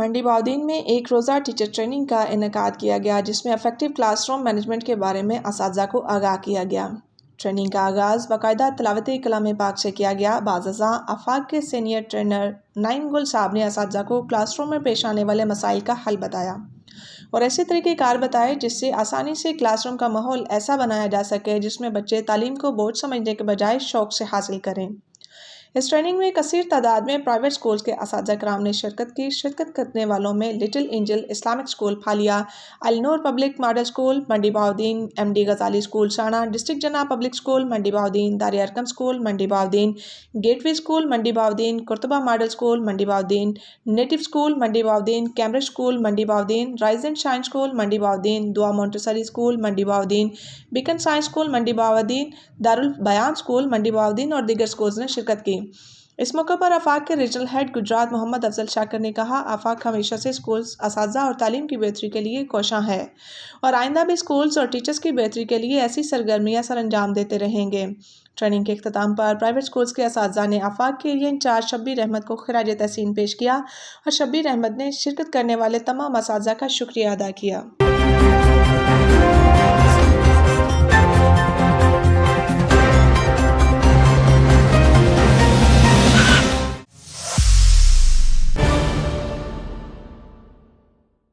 منڈی بہاؤالدین میں ایک روزہ ٹیچر ٹریننگ کا انعقاد کیا گیا، جس میں افیکٹو کلاس روم مینجمنٹ کے بارے میں اساتذہ کو آگاہ کیا گیا۔ ٹریننگ کا آغاز باقاعدہ تلاوت کلام پاک سے کیا گیا۔ بعض ازاں آفاق کے سینئر ٹرینر نعیم گل صاحب نے اساتذہ کو کلاس روم میں پیش آنے والے مسائل کا حل بتایا اور ایسے طریقہ کار بتائے جس سے آسانی سے کلاس روم کا ماحول ایسا بنایا جا سکے جس میں بچے تعلیم کو بوجھ سمجھنے کے بجائے شوق سے حاصل کریں۔ اس ٹریننگ میں کثیر تعداد میں پرائیویٹ سکولز کے اساتذہ کرام نے شرکت کی۔ شرکت کرنے والوں میں لٹل اینجل اسلامک سکول پھالیا، النور پبلک ماڈل سکول منڈی بہاؤالدین، ایم ڈی غزالی سکول سانا، ڈسٹرکٹ جناح پبلک سکول منڈی بہاؤالدین، دار ارقم سکول منڈی بہاؤالدین، گیٹ وے سکول منڈی بہاؤالدین، قرطبہ ماڈل سکول منڈی بہاؤالدین، نیٹو سکول منڈی بہاؤالدین، کیمبرج سکول منڈی Bahauddin, rise and shine school منڈی بہاؤالدین، دعا مونٹیسری سکول منڈی بہاؤالدین، بیکن سائنس سکول منڈی بہاؤالدین، دارالبیان سکول منڈی بہاؤالدین اور دیگر سکولز نے شرکت کی۔ اس موقع پر آفاق کے ریجنل ہیڈ گجرات محمد افضل شاکر نے کہا، آفاق ہمیشہ سے اسکولز، اساتذہ اور تعلیم کی بہتری کے لیے کوشاں ہے اور آئندہ بھی اسکولز اور ٹیچرز کی بہتری کے لیے ایسی سرگرمیاں سر انجام دیتے رہیں گے۔ ٹریننگ کے اختتام پر پرائیویٹ سکولز کے اساتذہ نے آفاق کے ایریا انچارج شبیر احمد کو خراج تحسین پیش کیا اور شبیر احمد نے شرکت کرنے والے تمام اساتذہ کا شکریہ ادا کیا۔